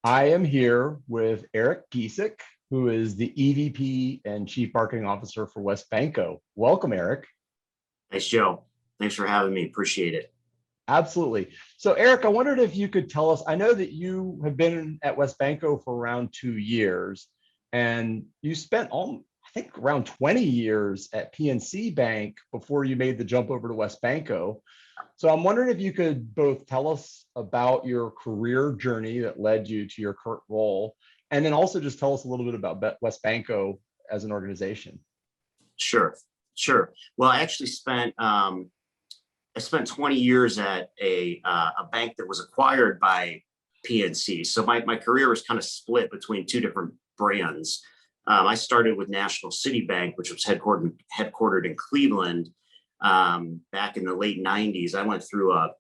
I am here with Eric Giesecke, who is the EVP and Chief Marketing Officer for WesBanco. Welcome, Eric. Thanks, Joe. Thanks for having me. Appreciate it. Absolutely. So, Eric, I wondered if you could tell us, I know that you have been at WesBanco for around 2 years, and you spent I think around 20 years at PNC Bank before you made the jump over to WesBanco. So I'm wondering if you could both tell us about your career journey that led you to your current role, and then also just tell us a little bit about WesBanco as an organization. Sure. Well, I spent 20 years at a bank that was acquired by PNC. So my career was kind of split between two different brands. I started with National City Bank, which was headquartered in Cleveland. Back in the late 90s. I went through a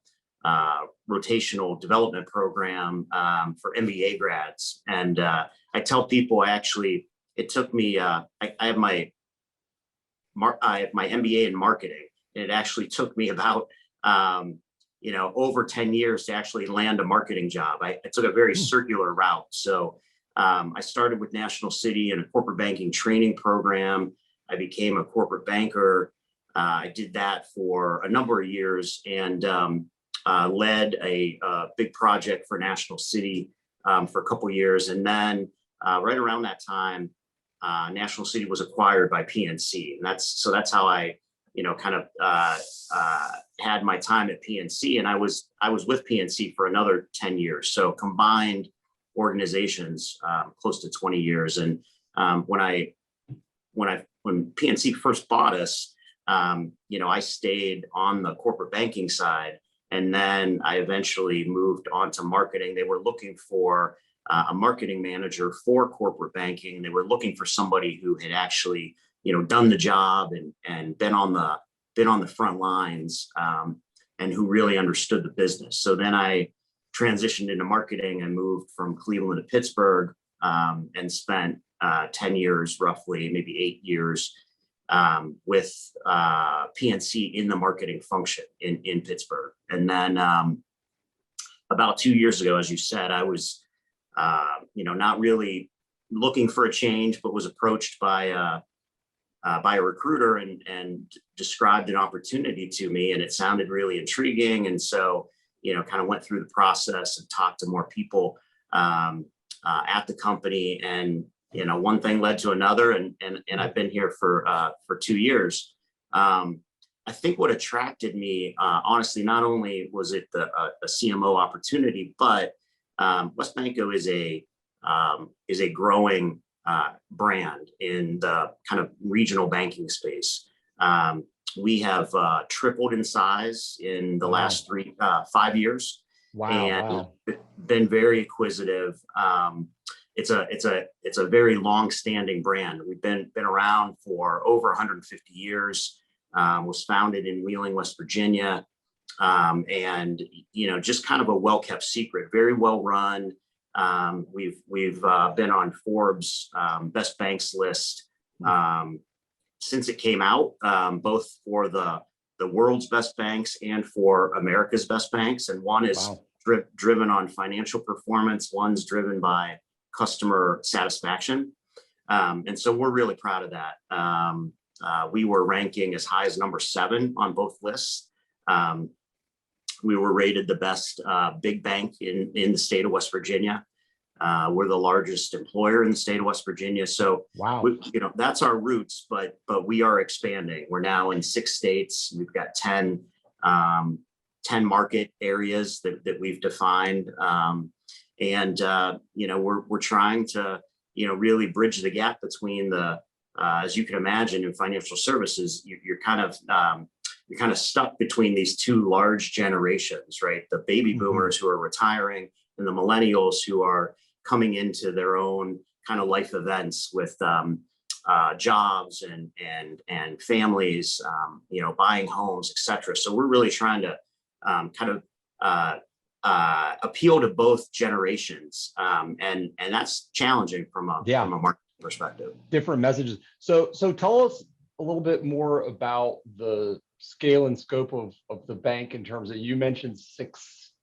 rotational development program for MBA grads. And I tell people, it took me, I have my MBA in marketing. And it actually took me about, over 10 years to actually land a marketing job. I took a very circular route. So I started with National City in a corporate banking training program. I became a corporate banker. I did that for a number of years and led a big project for National City for a couple of years. And then right around that time, National City was acquired by PNC. And that's how I, had my time at PNC. And I was with PNC for another 10 years. So combined organizations, close to 20 years. And when PNC first bought us, I stayed on the corporate banking side, and then I eventually moved on to marketing. They were looking for a marketing manager for corporate banking. They were looking for somebody who had actually, done the job and been on the front lines, and who really understood the business. So then I transitioned into marketing and moved from Cleveland to Pittsburgh, and spent 10 years, roughly, maybe 8 years. With PNC in the marketing function in Pittsburgh. And then about 2 years ago, as you said, I was, not really looking for a change, but was approached by a recruiter and described an opportunity to me, and it sounded really intriguing. And so, kind of went through the process and talked to more people at the company, and one thing led to another, and I've been here for 2 years. I think what attracted me, honestly, not only was it a CMO opportunity, but WesBanco is a growing brand in the kind of regional banking space. We have tripled in size in the last 5 years. And been very acquisitive. It's a very long-standing brand. We've been around for over 150 years. Was founded in Wheeling, West Virginia, and just kind of a well-kept secret. Very well run. We've been on Forbes Best Banks list since it came out, both for the world's best banks and for America's best banks. And one is driven on financial performance. One's driven by customer satisfaction. And so we're really proud of that. We were ranking as high as number 7 on both lists. We were rated the best big bank in the state of West Virginia. We're the largest employer in the state of West Virginia. So that's our roots, but we are expanding. We're now in 6 states. We've got 10 market areas that we've defined. And we're trying to, really bridge the gap between as you can imagine, in financial services, you're kind of stuck between these two large generations, right? The baby boomers who are retiring and the millennials who are coming into their own kind of life events with jobs and families, buying homes, et cetera. So we're really trying to appeal to both generations, and that's challenging from a market perspective. Different messages. So tell us a little bit more about the scale and scope of the bank in terms of, you mentioned six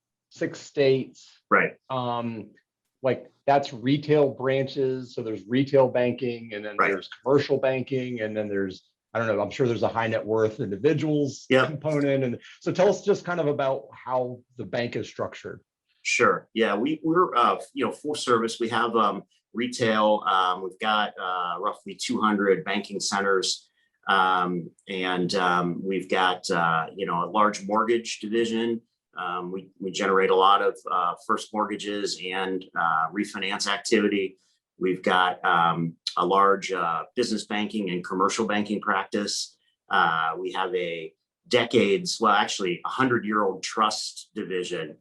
states, right? like that's retail branches. So there's retail banking, and then Right. there's commercial banking, and then there's, I don't know, I'm sure there's a high net worth individuals Yep. component. And so tell us just kind of about how the bank is structured. Sure. Yeah, we're full service. We have retail. We've got roughly 200 banking centers, and we've got a large mortgage division. We generate a lot of first mortgages and refinance activity. We've got a large business banking and commercial banking practice. We have a actually 100-year-old trust division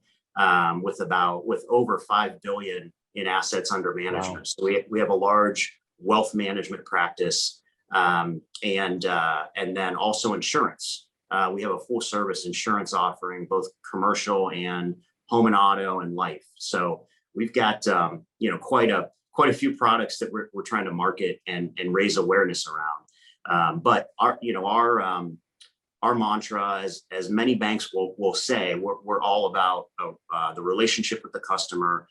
with over 5 billion in assets under management. Wow. So we have a large wealth management practice, and then also insurance. We have a full service insurance offering, both commercial and home and auto and life. So we've got quite a few products that we're trying to market and raise awareness around. But our mantra, as many banks will say, we're all about the relationship with the customer.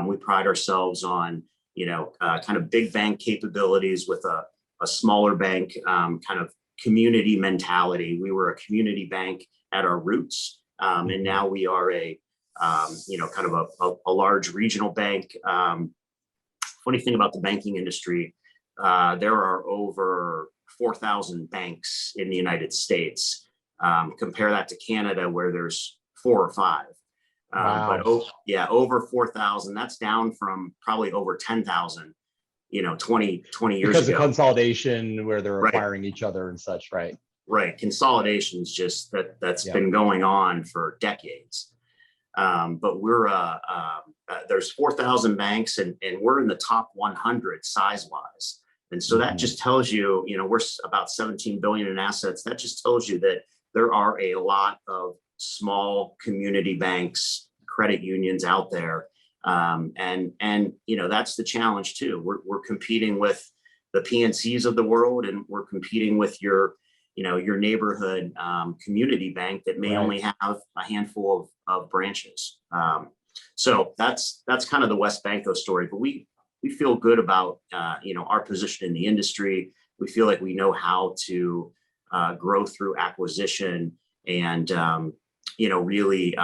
We pride ourselves on kind of big bank capabilities with a smaller bank kind of community mentality. We were a community bank at our roots, and now we are a kind of a large regional bank. Funny thing about the banking industry, there are over 4,000 banks in the United States. Compare that to Canada, where there's 4 or 5. Wow. But over 4,000. That's down from probably over 10,000, 20 years because ago. Of consolidation, where they're Right. acquiring each other and such, right? Right. Consolidation's just that's been going on for decades. But there's 4,000 banks, and we're in the top 100 size-wise. And so that just tells you, we're about 17 billion in assets. That just tells you that there are a lot of small community banks, credit unions out there. And that's the challenge too. We're competing with the PNCs of the world, and we're competing with your neighborhood community bank that may only have a handful of branches. So that's kind of the WesBanco story. But we feel good about our position in the industry. We feel like we know how to grow through acquisition and really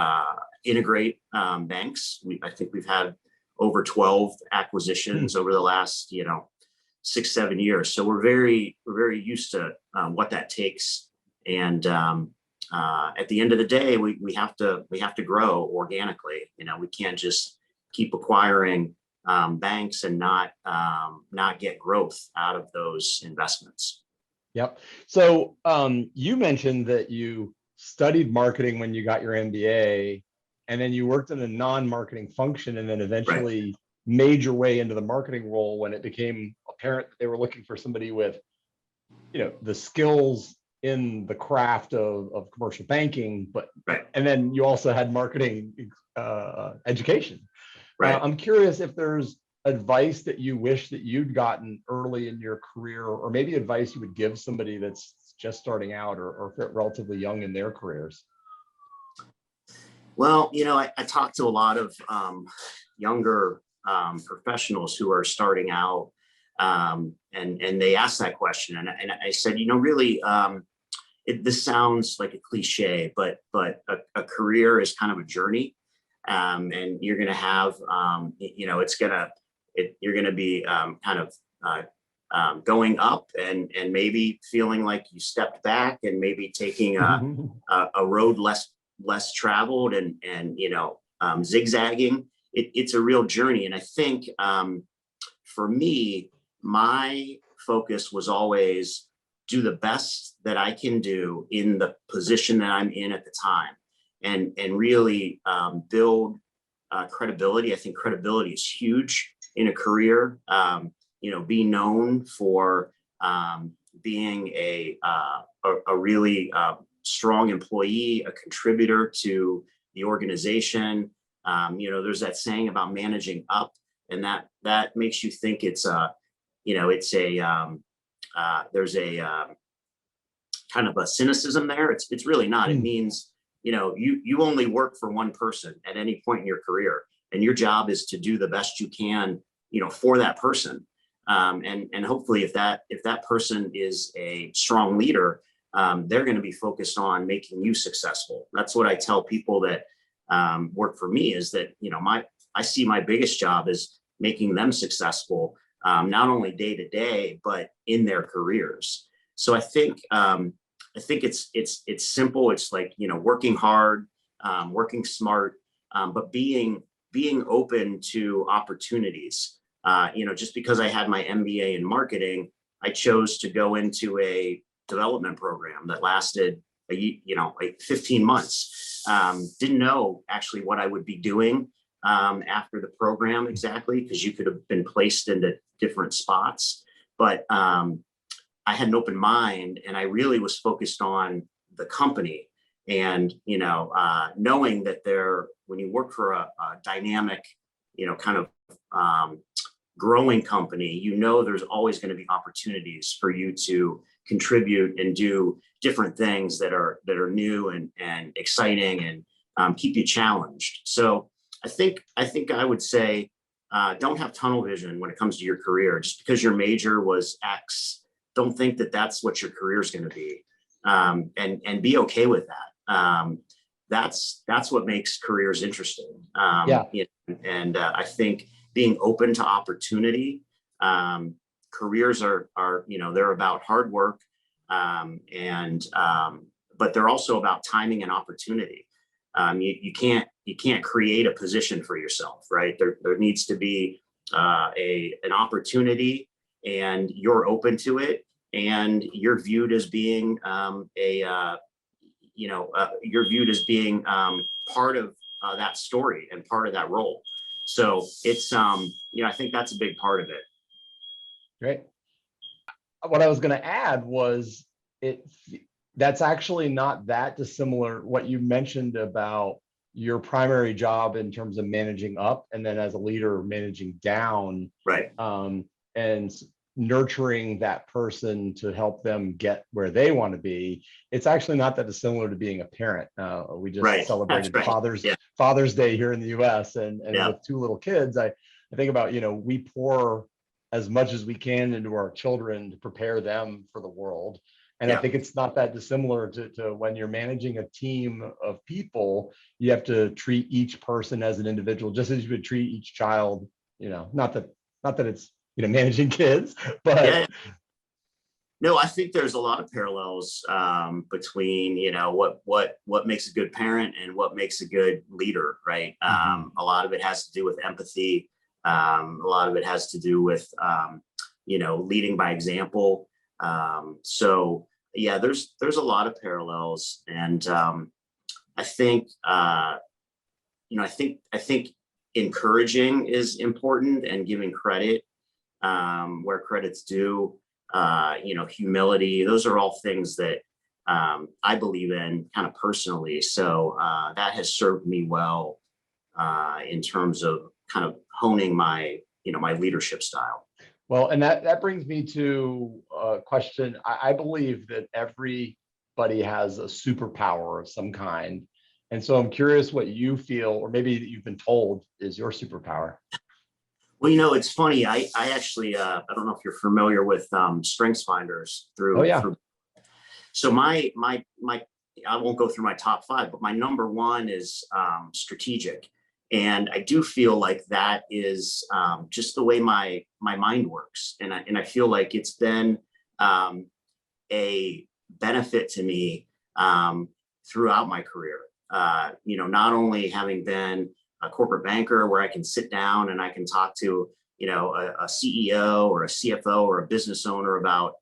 integrate banks. I think we've had over 12 acquisitions over the last 6-7 years. So we're very used to what that takes. And at the end of the day, we have to grow organically. We can't just keep acquiring banks and not get growth out of those investments. Yep. So you mentioned that you studied marketing when you got your MBA, and then you worked in a non-marketing function, and then eventually made your way into the marketing role when it became apparent that they were looking for somebody with, the skills in the craft of commercial banking, and then you also had marketing education. Right. I'm curious if there's advice that you wish that you'd gotten early in your career, or maybe advice you would give somebody that's just starting out or relatively young in their careers. Well, I talked to a lot of younger professionals who are starting out, and they asked that question, and I said, really, this sounds like a cliche, but a career is kind of a journey, and you're going to have, you're going to be kind of going up and maybe feeling like you stepped back, and maybe taking a road less traveled and zigzagging. It's a real journey. And I think for me, my focus was always do the best that I can do in the position that I'm in at the time, and really build credibility. I think credibility is huge in a career. Be known for being a really strong employee, a contributor to the organization. There's that saying about managing up, and that makes you think it's there's a kind of a cynicism there. It's really not. It means you only work for one person at any point in your career, and your job is to do the best you can, for that person. And hopefully if that person is a strong leader, they're going to be focused on making you successful. That's what I tell people that work for me, is that, I see my biggest job is making them successful, not only day to day, but in their careers. So I think it's simple. It's like, working hard, working smart, but being open to opportunities. Just because I had my MBA in marketing, I chose to go into a development program that lasted like 15 months. Didn't know actually what I would be doing after the program exactly, because you could have been placed into different spots. But I had an open mind, and I really was focused on the company. And, knowing that when you work for a dynamic, kind of growing company, there's always going to be opportunities for you to contribute and do different things that are new and exciting, and keep you challenged. So I think I would say, don't have tunnel vision when it comes to your career. Just because your major was X, don't think that that's what your career is going to be, and be okay with that. That's what makes careers interesting. And I think being open to opportunity. Careers are they're about hard work, but they're also about timing and opportunity. You can't create a position for yourself, right? There needs to be an opportunity, and you're open to it, and you're viewed as being you're viewed as being part of that story and part of that role. So it's I think that's a big part of it. Great. What I was going to add was that's actually not that dissimilar. What you mentioned about your primary job in terms of managing up, and then as a leader managing down, right? And nurturing that person to help them get where they want to be. It's actually not that dissimilar to being a parent. We just celebrated Father's Day here in the U.S. and with two little kids, I think about, we pour as much as we can into our children to prepare them for the world. And I think it's not that dissimilar to when you're managing a team of people. You have to treat each person as an individual, just as you would treat each child. Not that it's managing kids, but no, I think there's a lot of parallels between what makes a good parent and what makes a good leader, right? A lot of it has to do with empathy. A lot of it has to do with leading by example. So yeah, there's a lot of parallels, and I think encouraging is important, and giving credit where credit's due. Humility. Those are all things that I believe in kind of personally. So that has served me well in terms of kind of honing my leadership style. Well, and that brings me to a question. I believe that everybody has a superpower of some kind. And so I'm curious what you feel, or maybe that you've been told is your superpower. Well, it's funny. I actually, I don't know if you're familiar with Strengths Finders through. Oh, yeah. So my I won't go through my top 5, but my number 1 is strategic. And I do feel like that is just the way my mind works. And I feel like it's been a benefit to me throughout my career. Not only having been a corporate banker where I can sit down and I can talk to, a CEO or a CFO or a business owner about,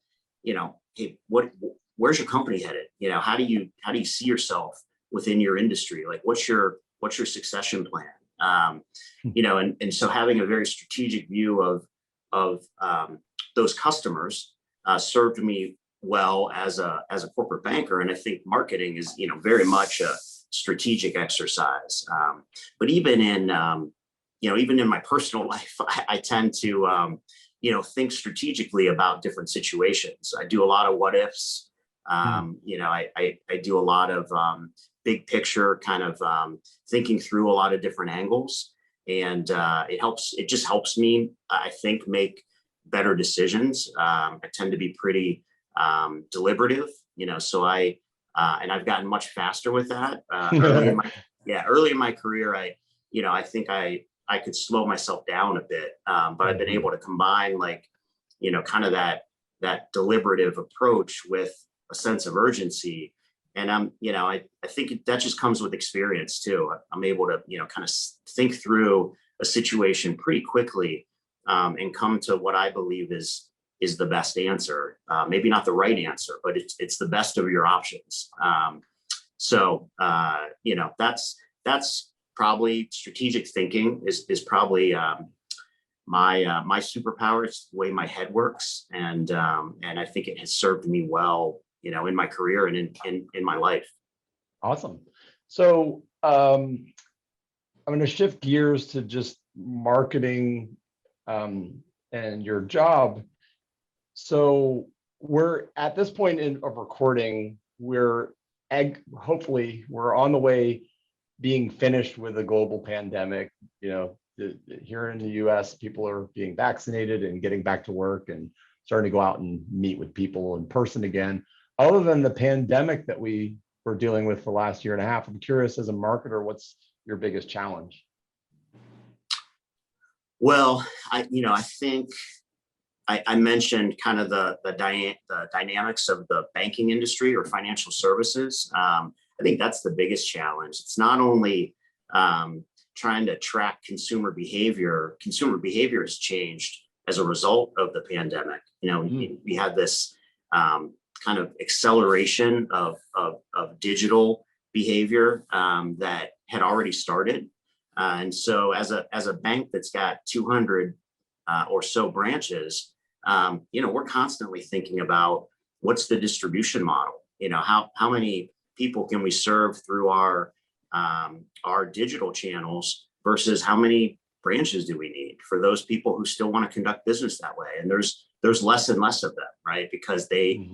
hey, where's your company headed? How do you see yourself within your industry? Like, what's your succession plan? And so having a very strategic view of those customers served me well as a corporate banker. And I think marketing is, very much a strategic exercise. But even in my personal life, I tend to, think strategically about different situations. I do a lot of what ifs. I do a lot of big picture kind of thinking through a lot of different angles. And it just helps me, I think, make better decisions. I tend to be pretty deliberative, so and I've gotten much faster with that. Early in my career, I think I could slow myself down a bit, but I've been able to combine kind of that deliberative approach with a sense of urgency. And I think that just comes with experience too. I'm able to, kind of think through a situation pretty quickly, and come to what I believe is the best answer. Maybe not the right answer, but it's the best of your options. That's probably strategic thinking is probably my superpower. It's the way my head works, and I think it has served me well, in my career and in my life. Awesome. So I'm going to shift gears to just marketing and your job. So we're at this point of recording, hopefully we're on the way being finished with a global pandemic. Here in the US, people are being vaccinated and getting back to work and starting to go out and meet with people in person again. Other than the pandemic that we were dealing with for the last year and a half, I'm curious, as a marketer, what's your biggest challenge? Well, I think I mentioned kind of the dynamics of the banking industry or financial services. I think that's the biggest challenge. It's not only trying to track consumer behavior. Consumer behavior has changed as a result of the pandemic. We had this kind of acceleration of digital behavior that had already started. And so as a bank that's got 200 or so branches, we're constantly thinking about what's the distribution model. How many people can we serve through our digital channels versus how many branches do we need for those people who still want to conduct business that way? And there's less and less of them, right? Because they,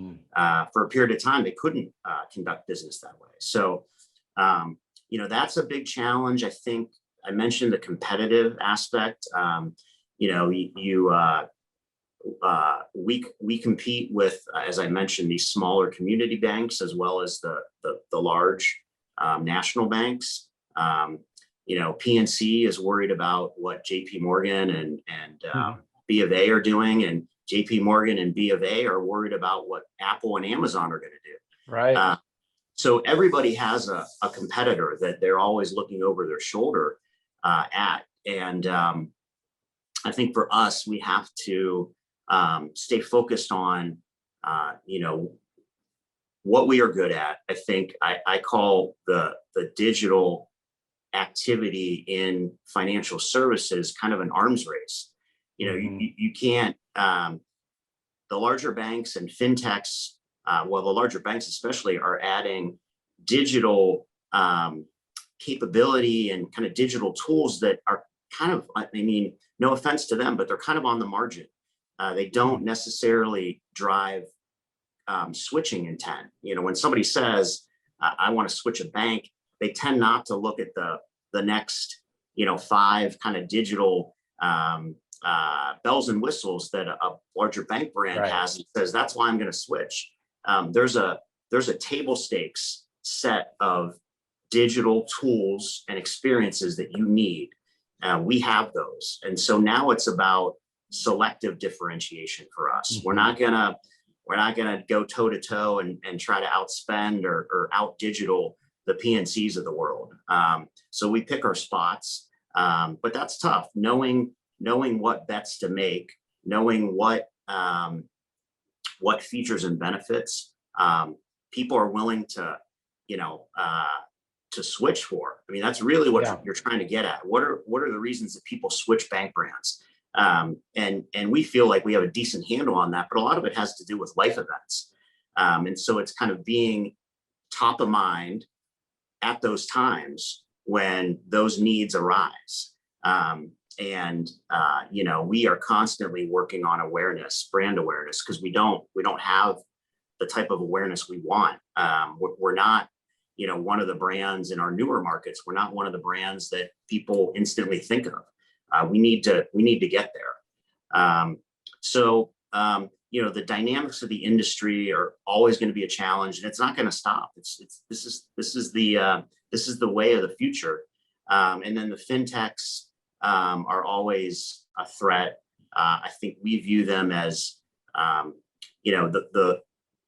for a period of time, they couldn't conduct business that way. So, that's a big challenge. I think I mentioned the competitive aspect. We compete with, as I mentioned, these smaller community banks as well as the large national banks. PNC is worried about what JP Morgan and B of A are doing, and JP Morgan and B of A are worried about what Apple and Amazon are going to do. Right. So everybody has a competitor that they're always looking over their shoulder at. And I think for us, we have to stay focused on, what we are good at. I think I call the digital activity in financial services kind of an arms race. You can't, the larger banks and fintechs, the larger banks especially, are adding digital capability and kind of digital tools that are kind of, no offense to them, but they're kind of on the margin. They don't necessarily drive switching intent. When somebody says, I want to switch a bank, they tend not to look at the next, 5 kind of digital bells and whistles that a larger bank brand has, and says, that's why I'm going to switch. There's a table stakes set of digital tools and experiences that you need. We have those. And so now it's about selective differentiation for us. We're not gonna go toe to toe and try to outspend or out digital the PNCs of the world. So we pick our spots, but that's tough. Knowing what bets to make, knowing what features and benefits people are willing to switch for. That's really what you're trying to get at. What are the reasons that people switch bank brands? And we feel like we have a decent handle on that, but a lot of it has to do with life events. And so it's kind of being top of mind at those times when those needs arise. We are constantly working on awareness, brand awareness, because we don't have the type of awareness we want. We're not, one of the brands in our newer markets. We're not one of the brands that people instantly think of. We need to get there. The dynamics of the industry are always going to be a challenge, and it's not going to stop. This is the way of the future. And then the fintechs are always a threat. I think we view them as,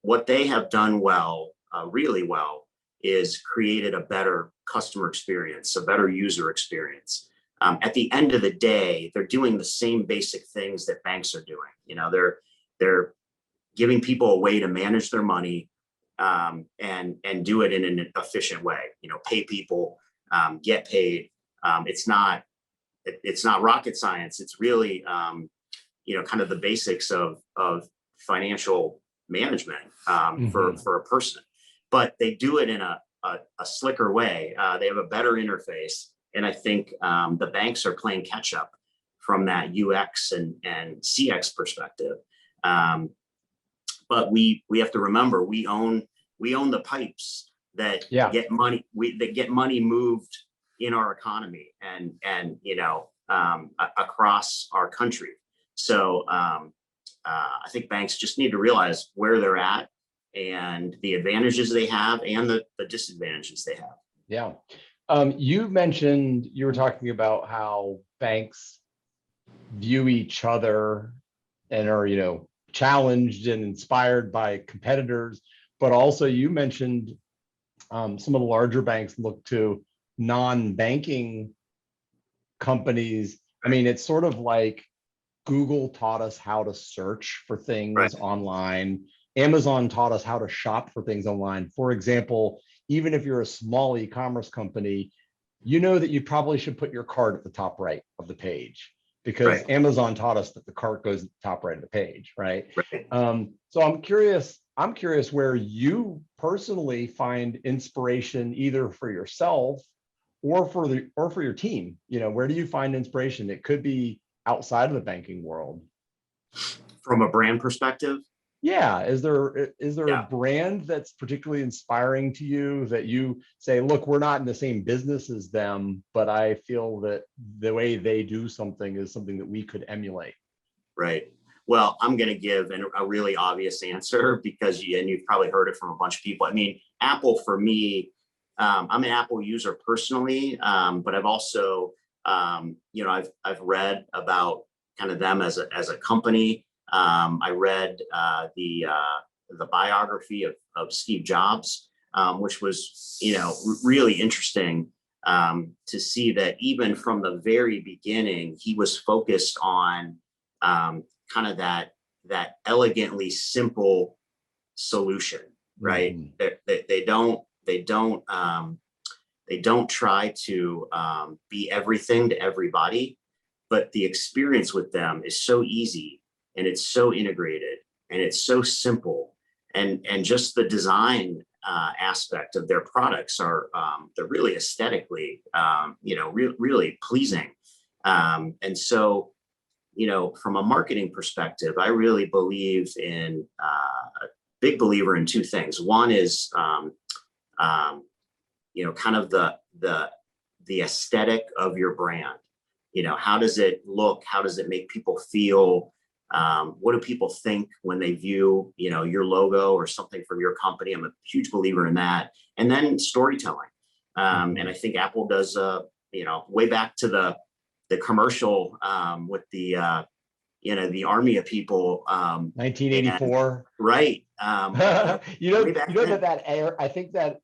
what they have done well, really well, is created a better customer experience, a better user experience. At the end of the day, they're doing the same basic things that banks are doing. They're giving people a way to manage their money and do it in an efficient way. Pay people, get paid. It's not rocket science. It's really kind of the basics of financial management for a person. But they do it in a slicker way. They have a better interface. And I think the banks are playing catch up from that UX and CX perspective. But we have to remember, we own the pipes that get money moved in our economy and across our country. So I think banks just need to realize where they're at and the advantages they have and the disadvantages they have. Yeah. You were talking about how banks view each other and are, challenged and inspired by competitors, but also you mentioned some of the larger banks look to non-banking companies. I mean, it's sort of like Google taught us how to search for things online. Amazon taught us how to shop for things online. For example, even if you're a small e-commerce company, that you probably should put your cart at the top right of the page because Amazon taught us that the cart goes at the top right of the page, right? So I'm curious where you personally find inspiration either for yourself or for your team. Where do you find inspiration? It could be outside of the banking world. From a brand perspective? Yeah. Is there a brand that's particularly inspiring to you that you say, look, we're not in the same business as them, but I feel that the way they do something is something that we could emulate? Right. Well, I'm going to give a really obvious answer because you've probably heard it from a bunch of people. I mean, Apple for me, I'm an Apple user personally, but I've also, I've read about kind of them as a company. I read the biography of Steve Jobs, which was, really interesting to see that even from the very beginning, he was focused on kind of that elegantly simple solution, right? They don't try to be everything to everybody, but the experience with them is so easy. And it's so integrated and it's so simple, and just the design aspect of their products they're really aesthetically, really pleasing. And so, from a marketing perspective, I really believe a big believer in two things. One is, kind of the aesthetic of your brand. How does it look? How does it make people feel? What do people think when they view, your logo or something from your company? I'm a huge believer in that. And then storytelling. And I think Apple does, way back to the commercial with the army of people. 1984. Right. That air. I think that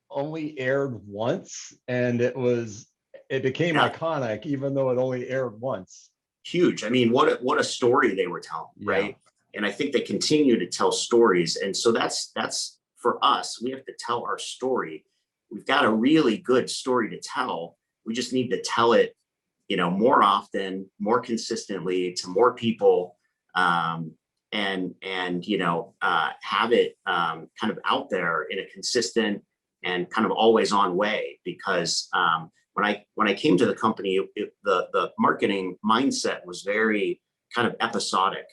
only aired once, and it became iconic, even though it only aired once. Huge. I mean, what a story they were telling, right? And I think they continue to tell stories. And so that's for us, we have to tell our story. We've got a really good story to tell. We just need to tell it, more often, more consistently to more people, and have it kind of out there in a consistent and kind of always on way. Because when I came to the company, the marketing mindset was very kind of episodic.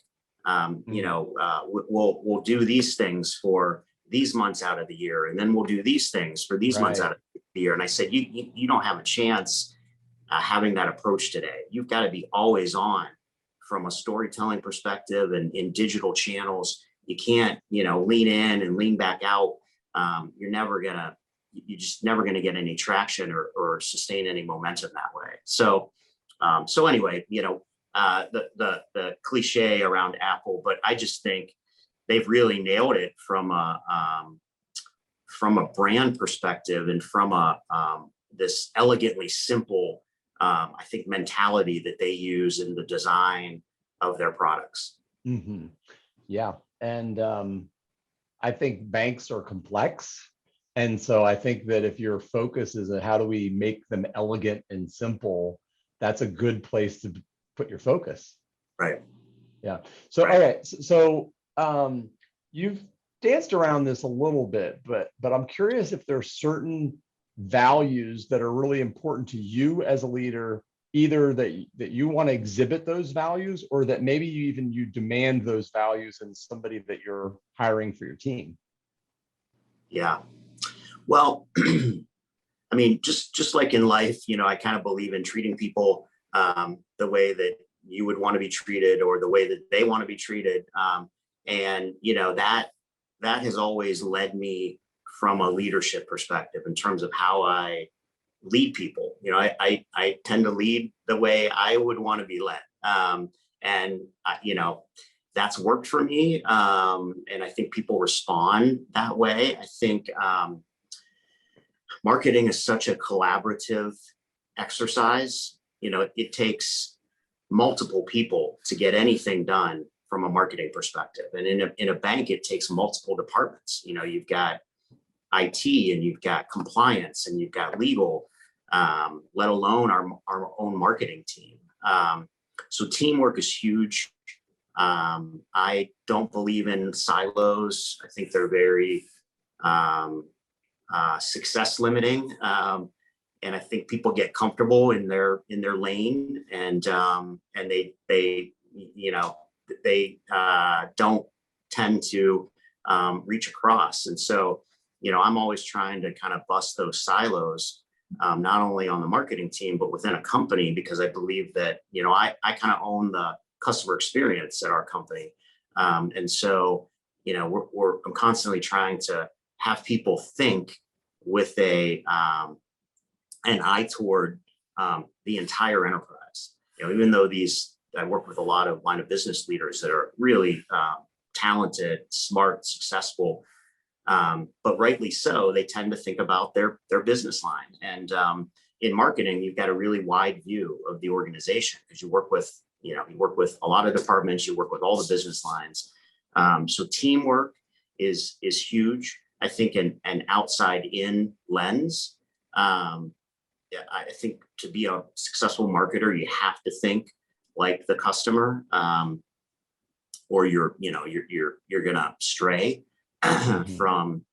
We'll do these things for these months out of the year, and then we'll do these things for these months out of the year. And I said, you don't have a chance having that approach today. You've got to be always on from a storytelling perspective and in digital channels. You can't, lean in and lean back out. You're just never gonna get any traction or sustain any momentum that way. So anyway, the cliche around Apple, but I just think they've really nailed it from a brand perspective and from this elegantly simple, I think, mentality that they use in the design of their products. Mm-hmm. Yeah. And I think banks are complex. And so I think that if your focus is on how do we make them elegant and simple, that's a good place to put your focus. Right. Yeah. So, all right. So you've danced around this a little bit, but I'm curious if there are certain values that are really important to you as a leader, either that you want to exhibit those values, or that maybe you demand those values in somebody that you're hiring for your team. Yeah. Well, I mean, just like in life, I kind of believe in treating people the way that you would want to be treated, or the way that they want to be treated. And that has always led me from a leadership perspective in terms of how I lead people. I tend to lead the way I would want to be led. That's worked for me. And I think people respond that way. I think marketing is such a collaborative exercise. It takes multiple people to get anything done from a marketing perspective. And in a bank, it takes multiple departments. You've got IT, and you've got compliance, and you've got legal, let alone our own marketing team. So teamwork is huge. I don't believe in silos. I think they're very success limiting. And I think people get comfortable in their lane, and they don't tend to reach across. And so, I'm always trying to kind of bust those silos, not only on the marketing team, but within a company, because I believe that, I kind of own the customer experience at our company. And so, I'm constantly trying to have people think with an eye toward the entire enterprise. Even though I work with a lot of line of business leaders that are really talented, smart, successful, but rightly so, they tend to think about their business line. And in marketing, you've got a really wide view of the organization, because you work with a lot of departments, you work with all the business lines. So teamwork is huge. I think an outside-in lens. I think to be a successful marketer, you have to think like the customer, or you're gonna stray from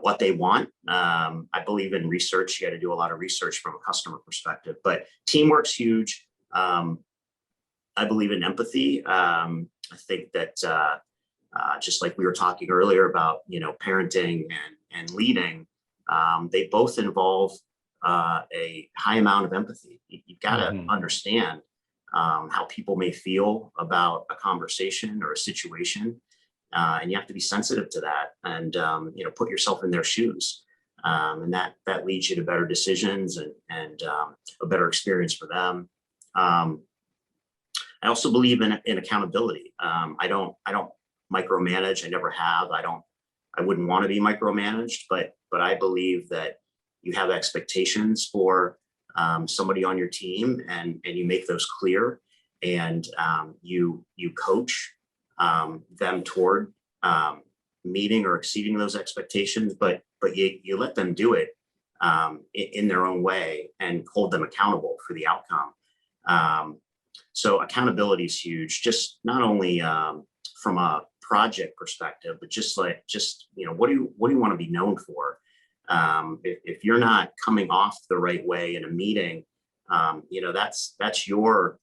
what they want. I believe in research. You got to do a lot of research from a customer perspective, but teamwork's huge. I believe in empathy. I think that just like we were talking earlier about, parenting and leading, they both involve a high amount of empathy. You've got to understand how people may feel about a conversation or a situation. And you have to be sensitive to that, and put yourself in their shoes, and that leads you to better decisions and a better experience for them. I also believe in accountability. I don't micromanage. I never have. I wouldn't want to be micromanaged, but I believe that you have expectations for somebody on your team, and you make those clear, and you coach them toward meeting or exceeding those expectations, but you let them do it in their own way and hold them accountable for the outcome. So accountability is huge, just not only from a project perspective, but what do you want to be known for? If you're not coming off the right way in a meeting, that's your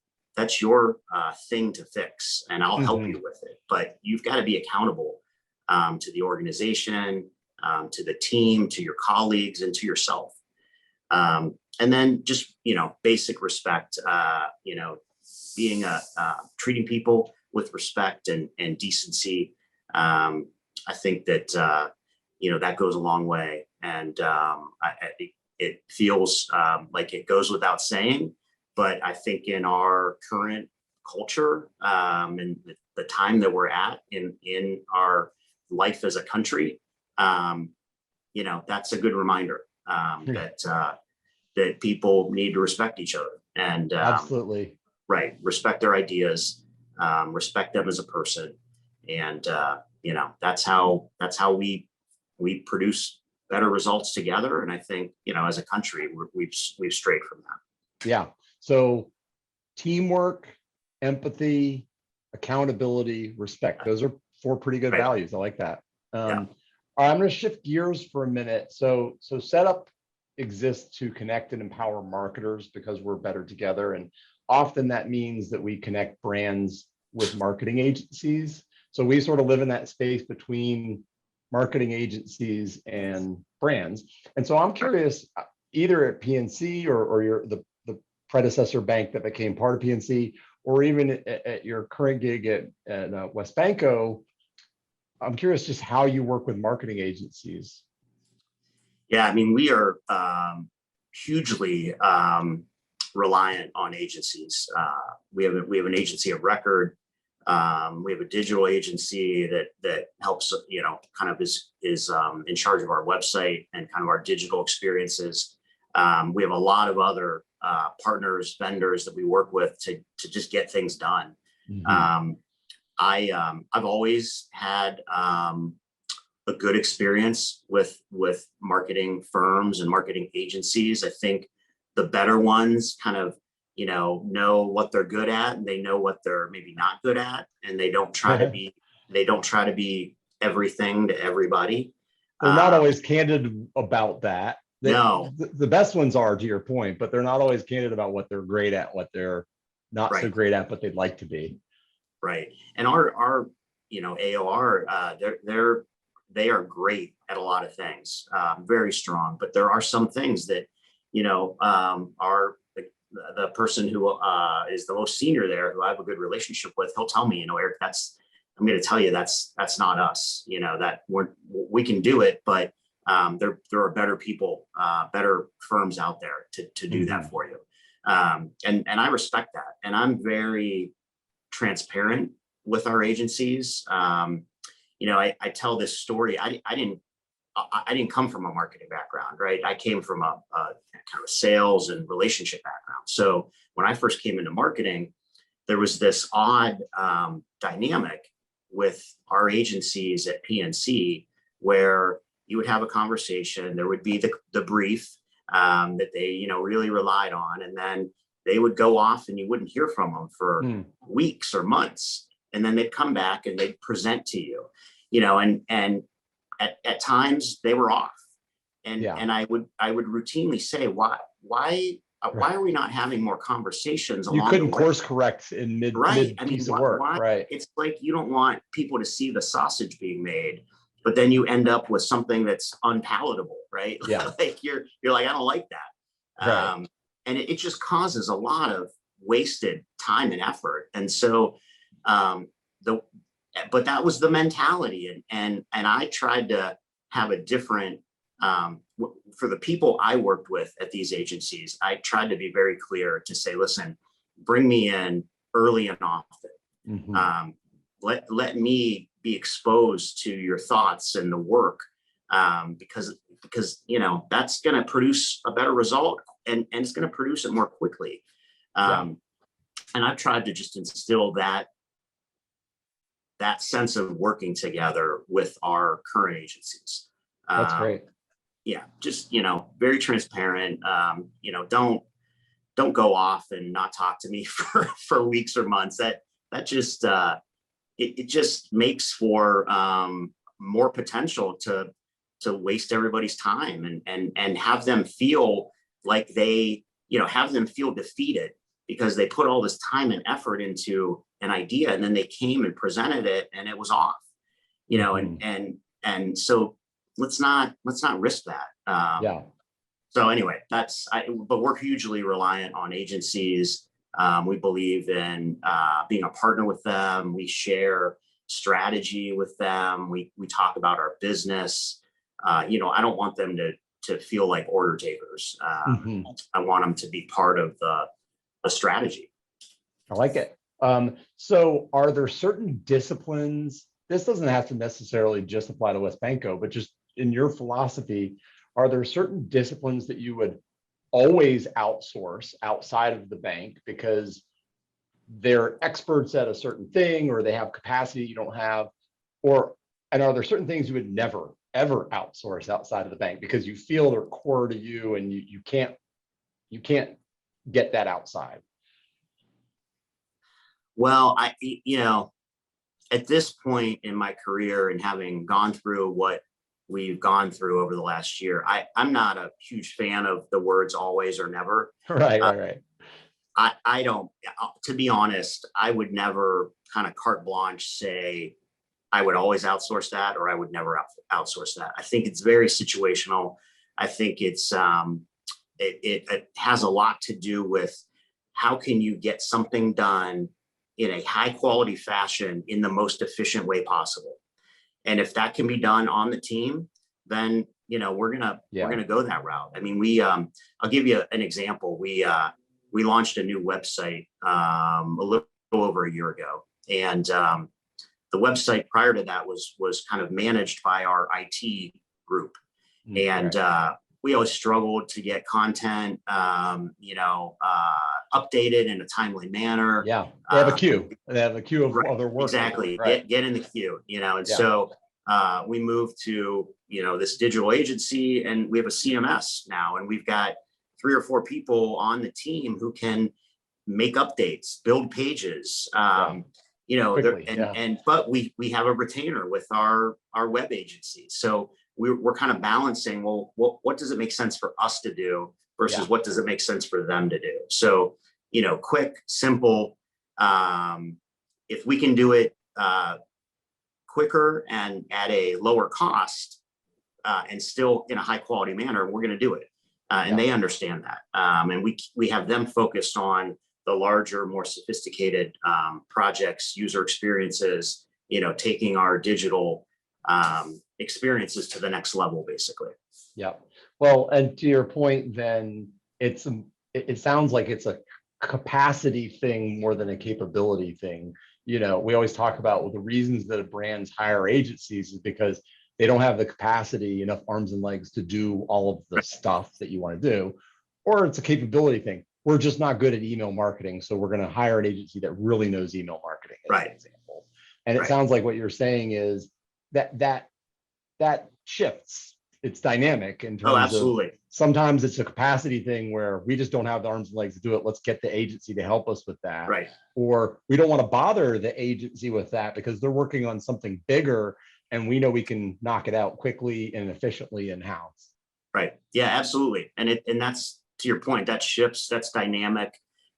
thing to fix, and I'll help you with it. But you've got to be accountable to the organization, to the team, to your colleagues, and to yourself. And then just, basic respect, being treating people with respect and decency. I think that, that goes a long way. And it feels like it goes without saying, but I think in our current culture and the time that we're at in our life as a country, that's a good reminder that people need to respect each other and absolutely right, respect their ideas, respect them as a person, and that's how we produce better results together. And I think as a country we've strayed from that. Yeah. So teamwork, empathy, accountability, respect. Those are 4 pretty good values. I like that. All right, I'm going to shift gears for a minute. So setup exists to connect and empower marketers because we're better together. And often that means that we connect brands with marketing agencies. So we sort of live in that space between marketing agencies and brands. And so I'm curious, either at PNC or the predecessor bank that became part of PNC, or even at your current gig at WesBanco, I'm curious just how you work with marketing agencies. Yeah, I mean, we are hugely reliant on agencies. We have an agency of record. We have a digital agency that helps, kind of is in charge of our website and kind of our digital experiences. We have a lot of other partners, vendors that we work with to just get things done. Mm-hmm. I've always had a good experience with marketing firms and marketing agencies. I think the better ones kind of know what they're good at, and they know what they're maybe not good at, and they don't try to be everything to everybody. They're not always candid about that. No, the best ones are, to your point, but they're not always candid about what they're great at, what they're not so great at, but they'd like to be. Right. And our AOR, they are great at a lot of things, very strong, but there are some things that, are the person who is the most senior there, who I have a good relationship with, he'll tell me, Eric, I'm going to tell you, that's not us, that we can do it, but there are better people, better firms out there to do that for you. And I respect that. And I'm very transparent with our agencies. I tell this story. I didn't come from a marketing background, right? I came from a kind of sales and relationship background. So when I first came into marketing, there was this odd dynamic with our agencies at PNC where you would have a conversation. There would be the brief that they, really relied on, and then they would go off and you wouldn't hear from them for weeks or months. And then they'd come back and they'd present to you, and at times they were off. And I would routinely say, why are we not having more conversations along the way? You couldn't course correct in mid piece of work, right? It's like you don't want people to see the sausage being made, but then you end up with something that's unpalatable, right? Yeah. Like you're like, I don't like that. Right. And it just causes a lot of wasted time and effort. And so, but that was the mentality. And I tried to have a different, for the people I worked with at these agencies, I tried to be very clear to say, listen, bring me in early and often. Mm-hmm. Let me be exposed to your thoughts and the work, because that's going to produce a better result, and it's going to produce it more quickly. And I've tried to just instill that sense of working together with our current agencies. That's great. Yeah, just very transparent. Don't go off and not talk to me for weeks or months. That just it just makes for more potential to waste everybody's time and have them feel like they have them feel defeated because they put all this time and effort into an idea and then they came and presented it and it was off. and so let's not risk that. Yeah. So anyway, but we're hugely reliant on agencies. We believe in being a partner with them. We share strategy with them. We talk about our business. I don't want them to feel like order takers. I want them to be part of the strategy. I like it. So are there certain disciplines? This doesn't have to necessarily just apply to WesBanco, but just in your philosophy, are there certain disciplines that you would always outsource outside of the bank because they're experts at a certain thing or they have capacity you don't have? And are there certain things you would never, ever outsource outside of the bank because you feel they're core to you and you can't get that outside? Well, at this point in my career and having gone through what we've gone through over the last year, I'm not a huge fan of the words always or never. Right. I don't, to be honest, I would never kind of carte blanche say I would always outsource that or I would never outsource that. I think it's very situational. I think it's it has a lot to do with how can you get something done in a high quality fashion in the most efficient way possible. And if that can be done on the team, then we're gonna go that route. I mean, I'll give you an example. We launched a new website a little over a year ago, and the website prior to that was kind of managed by our IT group, and we always struggled to get content, updated in a timely manner. Yeah, they have a queue. They have a queue of other work. Exactly. Right. Get in the queue, So we moved to, this digital agency, and we have a CMS now, and we've got 3 or 4 people on the team who can make updates, build pages, but we have a retainer with our web agency. So we're kind of balancing, well, what does it make sense for us to do versus what does it make sense for them to do? So, quick, simple. If we can do it quicker and at a lower cost and still in a high quality manner, we're going to do it. And they understand that. And we have them focused on the larger, more sophisticated projects, user experiences, taking our digital experiences to the next level, basically. Yeah. Well, and to your point, then it sounds like it's a capacity thing more than a capability thing. We always talk about the reasons that brands hire agencies is because they don't have the capacity, enough arms and legs to do all of the stuff that you want to do, or it's a capability thing. We're just not good at email marketing, so we're going to hire an agency that really knows email marketing, as an example. And it sounds like what you're saying is that shifts. It's dynamic in terms of sometimes it's a capacity thing where we just don't have the arms and legs to do it. Let's get the agency to help us with that. Right. Or we don't want to bother the agency with that because they're working on something bigger and we know we can knock it out quickly and efficiently in-house. Right. Yeah, absolutely. And that's, to your point, that shifts, that's dynamic.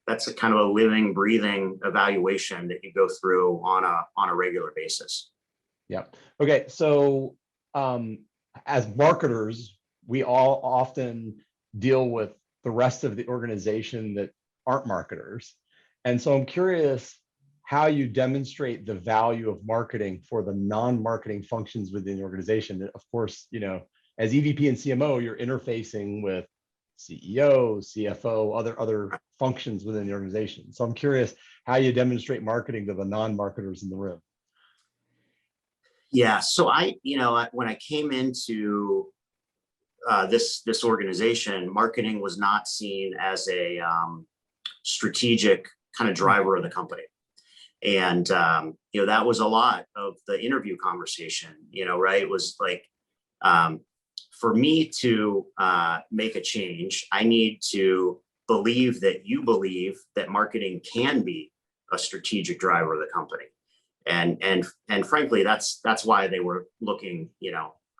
That's a kind of a living, breathing evaluation that you go through on a regular basis. Yeah. Okay. So as marketers, we all often deal with the rest of the organization that aren't marketers. And so I'm curious how you demonstrate the value of marketing for the non-marketing functions within the organization. Of course, as EVP and CMO, you're interfacing with CEO, CFO, other functions within the organization. So I'm curious how you demonstrate marketing to the non-marketers in the room. Yeah. So when I came into this organization, marketing was not seen as a strategic kind of driver of the company. And, that was a lot of the interview conversation, right? It was like, for me to make a change, I need to believe that you believe that marketing can be a strategic driver of the company. And frankly, that's why they were looking,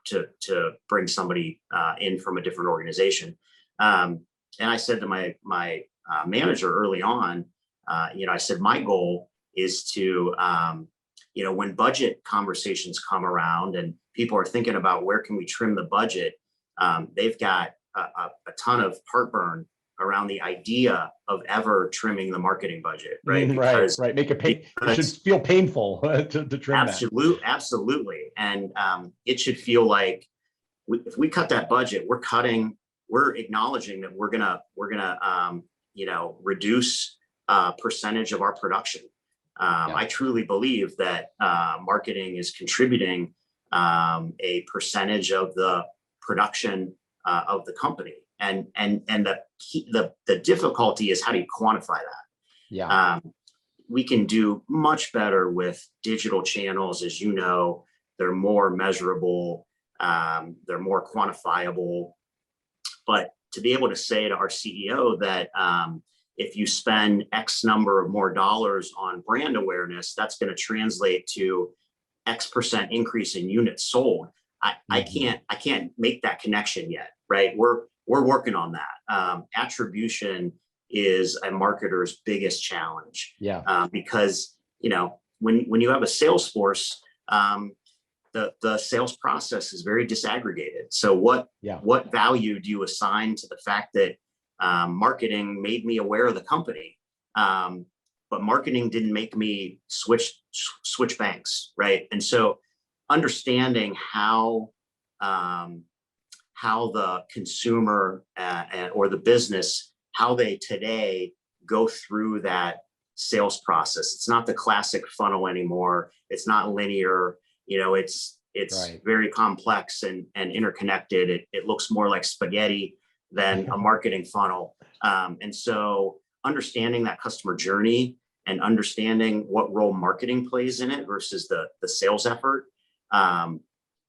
to bring somebody in from a different organization. And I said to my manager early on, I said, my goal is to when budget conversations come around and people are thinking about where can we trim the budget, they've got a ton of heartburn around the idea of ever trimming the marketing budget, right? Because, right. Make it should feel painful to trim that. Absolutely. And it should feel like if we cut that budget, we're acknowledging that we're gonna reduce percentage of our production. I truly believe that marketing is contributing a percentage of the production of the company, and the difficulty is how do you quantify that? Yeah, we can do much better with digital channels, as you know. They're more measurable, they're more quantifiable. But to be able to say to our CEO that if you spend X number of more dollars on brand awareness, that's going to translate to X% increase in units sold. I can't make that connection yet, right? We're working on that. Attribution is a marketer's biggest challenge. Yeah. Because when you have a sales force, the sales process is very disaggregated. So what value do you assign to the fact that marketing made me aware of the company, but marketing didn't make me switch banks, right? And so understanding how the consumer or the business, how they today go through that sales process. It's not the classic funnel anymore. It's not linear. It's right. Very complex and interconnected. It looks more like spaghetti than a marketing funnel. And so understanding that customer journey and understanding what role marketing plays in it versus the sales effort,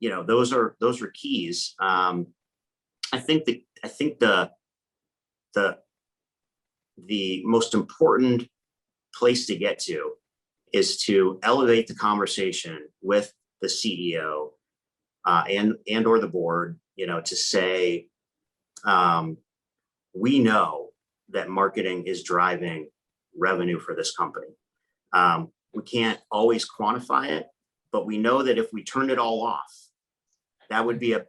those are keys. I think the most important place to get to is to elevate the conversation with the CEO and or the board, to say, we know that marketing is driving revenue for this company. We can't always quantify it, but we know that if we turned it all off, that would be a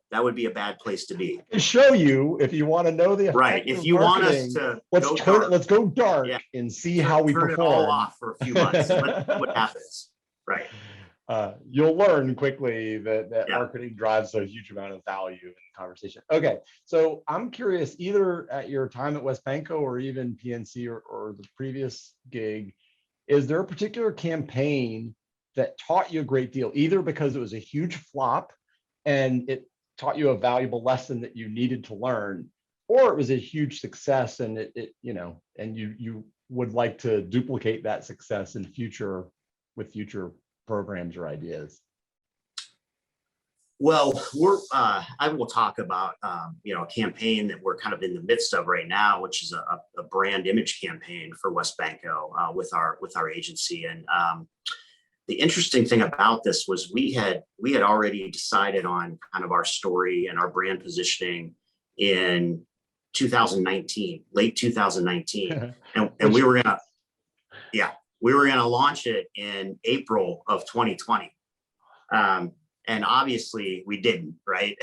bad place to be. To show you, if you want to know the effect right. If you want us to let's go dark and see how we turn perform. It all off for a few months. What happens? Right. You'll learn quickly that marketing drives a huge amount of value in the conversation. Okay, so I'm curious, either at your time at WesBanco or even PNC or the previous gig, is there a particular campaign that taught you a great deal, either because it was a huge flop and it taught you a valuable lesson that you needed to learn, or it was a huge success and and you would like to duplicate that success in future programs or ideas? Well, I will talk about a campaign that we're kind of in the midst of right now, which is a brand image campaign for WesBanco with our agency. And the interesting thing about this was we had already decided on kind of our story and our brand positioning in 2019, late 2019, and we were gonna launch it in April of 2020. And obviously we didn't, right?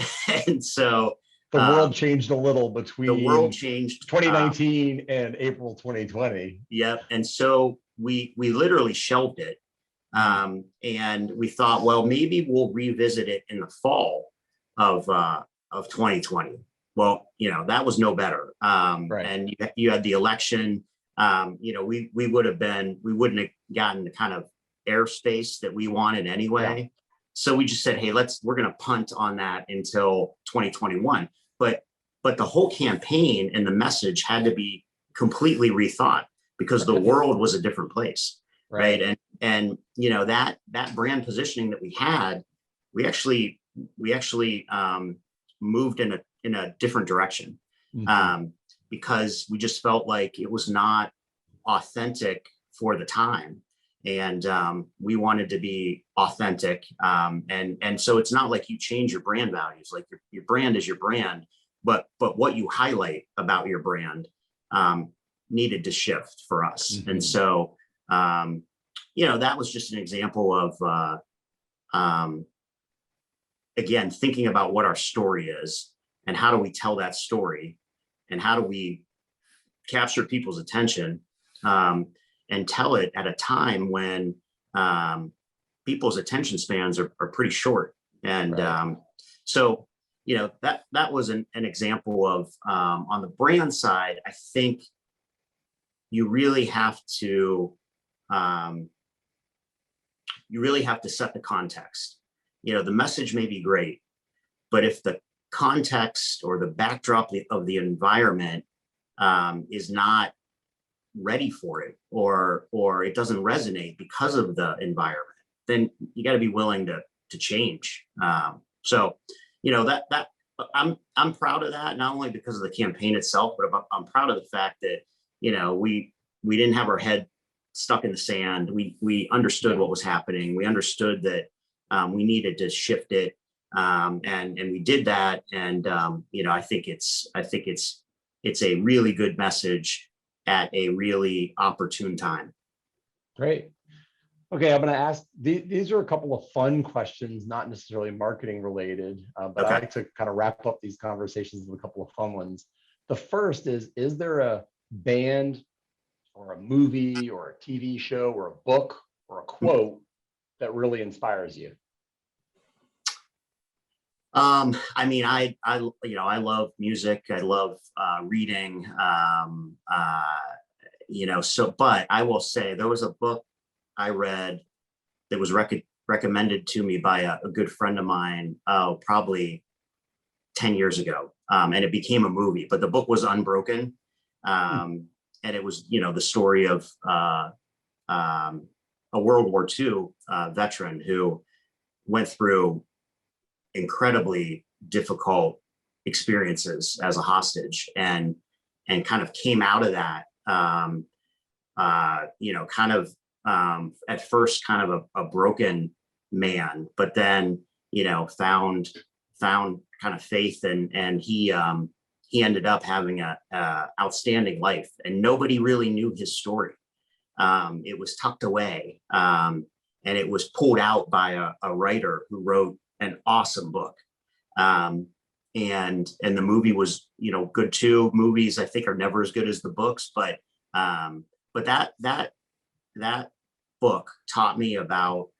And so the world changed a little between 2019 and April 2020. Yep. And so we literally shelved it. And we thought, well, maybe we'll revisit it in the fall of 2020. Well, that was no better. Right. And you had the election. We wouldn't have gotten the kind of airspace that we wanted anyway. Yeah. So we just said, hey, we're going to punt on that until 2021. But the whole campaign and the message had to be completely rethought because the world was a different place. Right. And that brand positioning that we had, we actually moved in a different direction. Mm-hmm. Because we just felt like it was not authentic for the time. And we wanted to be authentic. And so it's not like you change your brand values, like your brand is your brand, but what you highlight about your brand needed to shift for us. Mm-hmm. And so that was just an example of, again, thinking about what our story is and how do we tell that story and how do we capture people's attention, and tell it at a time when people's attention spans are pretty short. And Right. so, that was an example of, on the brand side, I think you really have to, set the context. The message may be great, but if the context or the backdrop of the environment is not ready for it, or it doesn't resonate because of the environment, then you got to be willing to change. So, that I'm proud of that, not only because of the campaign itself, but I'm proud of the fact that we didn't have our head stuck in the sand. We understood what was happening. We understood that we needed to shift it, and we did that. And I think it's a really good message at a really opportune time. Great. Okay, I'm going to ask, these are a couple of fun questions, not necessarily marketing related, but I Okay. like to kind of wrap up these conversations with a couple of fun ones. The first is there a band or a movie or a TV show or a book or a quote that really inspires you? I love music. I love reading. But I will say there was a book I read that was recommended to me by a good friend of mine, probably 10 years ago. And it became a movie, but the book was Unbroken. And it was, the story of a World War II veteran who went through incredibly difficult experiences as a hostage, and kind of came out of that, at first kind of a broken man, but then found kind of faith, and he ended up having a outstanding life, and nobody really knew his story. It was tucked away, and it was pulled out by a writer who wrote an awesome book. And the movie was, good too. Movies, I think, are never as good as the books, but that book taught me about,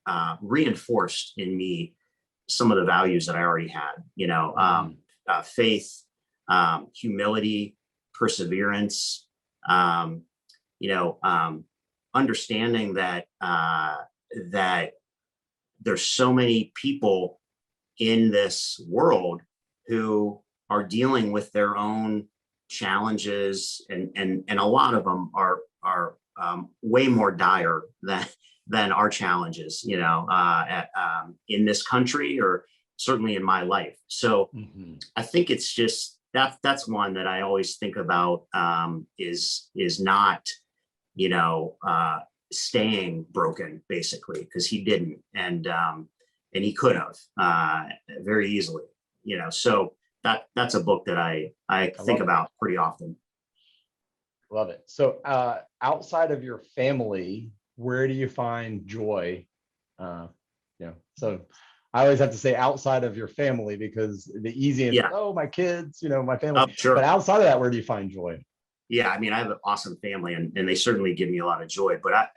reinforced in me some of the values that I already had, faith, humility, perseverance, understanding that there's so many people in this world who are dealing with their own challenges, and a lot of them are way more dire than our challenges, in this country, or certainly in my life. So I think it's just that's one that I always think about, is not, staying broken, basically, because he didn't, and he could have, very easily, so that's a book that I think about pretty often. Love it. So outside of your family, where do you find joy? So I always have to say outside of your family, because the easy answer, oh, my kids, my family. Oh, sure. But outside of that, where do you find joy? Yeah, I mean, I have an awesome family, and they certainly give me a lot of joy. But I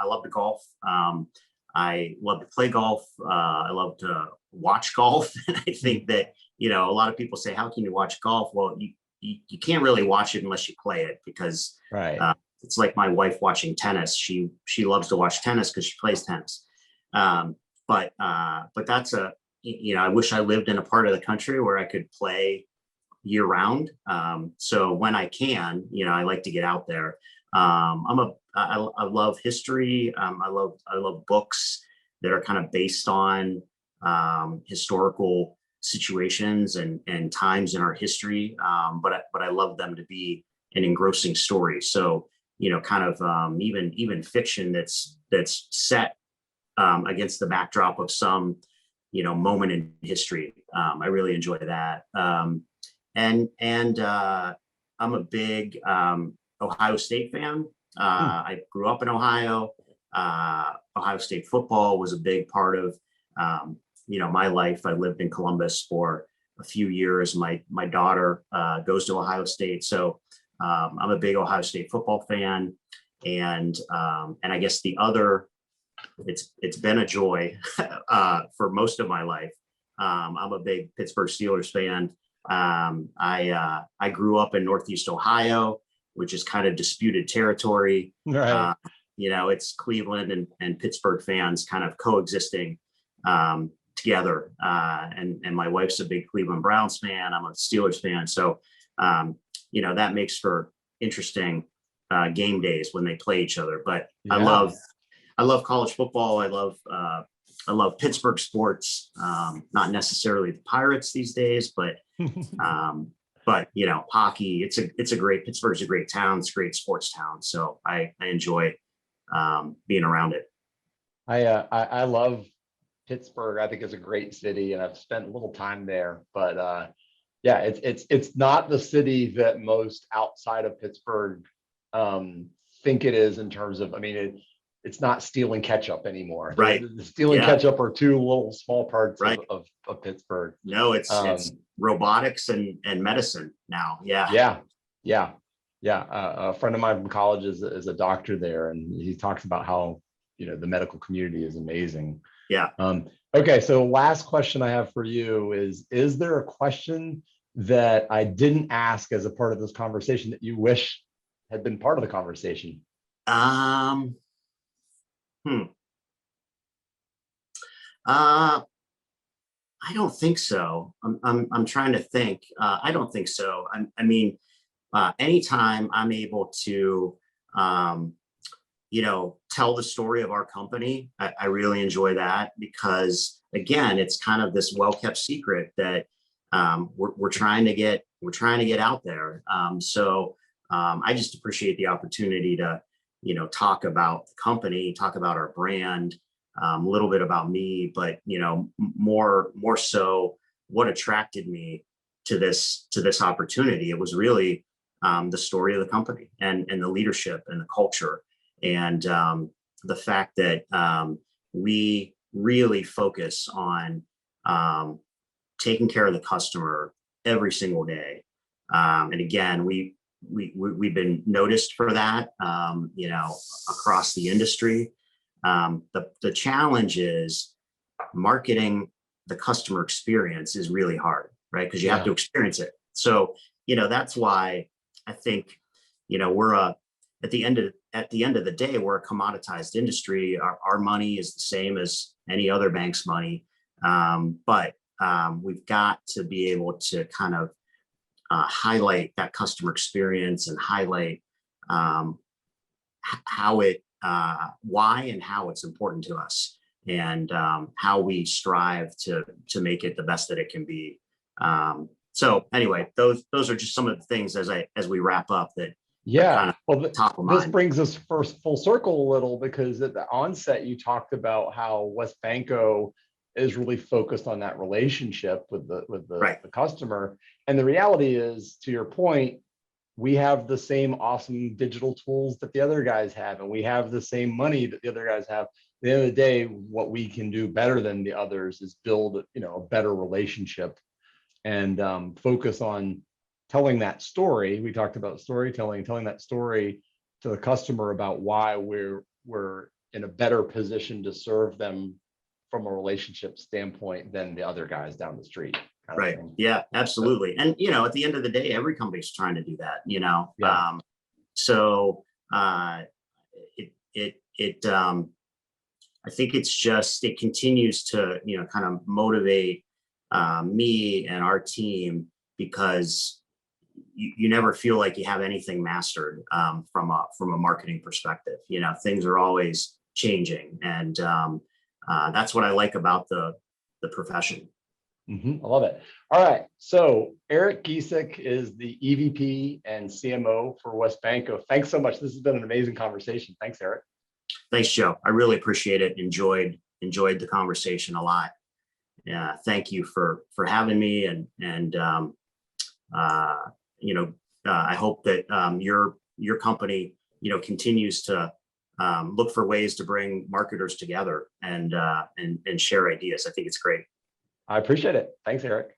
love to golf. I love to play golf. I love to watch golf. And I think that, a lot of people say, how can you watch golf? Well, you can't really watch it unless you play it, because right. It's like my wife watching tennis. She loves to watch tennis because she plays tennis. But that's I wish I lived in a part of the country where I could play year round. So when I can, I like to get out there. I love history. I love books that are kind of based on historical situations and times in our history. But I love them to be an engrossing story. So, kind of even fiction that's set against the backdrop of some, moment in history. I really enjoy that. And I'm a big Ohio State fan. I grew up in Ohio. Ohio State football was a big part of, my life. I lived in Columbus for a few years. My daughter goes to Ohio State. So I'm a big Ohio State football fan. And I guess it's been a joy for most of my life. I'm a big Pittsburgh Steelers fan. I grew up in Northeast Ohio, which is kind of disputed territory. Right. It's Cleveland and Pittsburgh fans kind of coexisting together. And my wife's a big Cleveland Browns fan. I'm a Steelers fan. So, that makes for interesting game days when they play each other. But Yeah. I love college football. I love Pittsburgh sports. Not necessarily the Pirates these days, but hockey. Pittsburgh's a great town. It's a great sports town. So I enjoy being around it. I love Pittsburgh. I think it's a great city, and I've spent a little time there. But it's not the city that most outside of Pittsburgh think it is in terms of. I mean, it's not steel and ketchup anymore. Right. The steel and ketchup are two little small parts of Pittsburgh. No, it's robotics and medicine now. Yeah. A friend of mine from college is a doctor there, and he talks about how the medical community is amazing. Yeah. Okay, so last question I have for you is there a question that I didn't ask as a part of this conversation that you wish had been part of the conversation? I don't think so. I'm trying to think. I don't think so. I mean, anytime I'm able to, tell the story of our company, I really enjoy that, because again, it's kind of this well-kept secret that we're trying to get out there. So I just appreciate the opportunity to, talk about the company, talk about our brand, a little bit about me, but more so what attracted me to this opportunity. It was really the story of the company and the leadership and the culture, and the fact that we really focus on taking care of the customer every single day. And again, we've been noticed for that, across the industry. The challenge is marketing the customer experience is really hard, right? Because you have to experience it. So, that's why I think, we're at the end of the day, we're a commoditized industry. Our money is the same as any other bank's money. But we've got to be able to kind of highlight that customer experience and highlight why and how it's important to us, and how we strive to make it the best that it can be. So anyway, those are just some of the things as we wrap up that. Yeah, well, top of mind. This brings us first full circle a little, because at the onset you talked about how WesBanco is really focused on that relationship with the customer, and the reality is, to your point, we have the same awesome digital tools that the other guys have, and we have the same money that the other guys have. At the end of the day, what we can do better than the others is build a better relationship, and focus on telling that story. We talked about storytelling, telling that story to the customer about why we're in a better position to serve them from a relationship standpoint than the other guys down the street. Right. Yeah, absolutely. And, at the end of the day, every company's trying to do that, Yeah. So I think it continues to, kind of motivate me and our team, because you never feel like you have anything mastered from a marketing perspective. Things are always changing, and that's what I like about the profession. I love it. All right. So Eric Giesecke is the EVP and CMO for WesBanco. Thanks so much. This has been an amazing conversation. Thanks, Eric. Thanks, Joe. I really appreciate it. Enjoyed the conversation a lot. Yeah. Thank you for having me. And I hope that your company, continues to look for ways to bring marketers together and share ideas. I think it's great. I appreciate it. Thanks, Eric.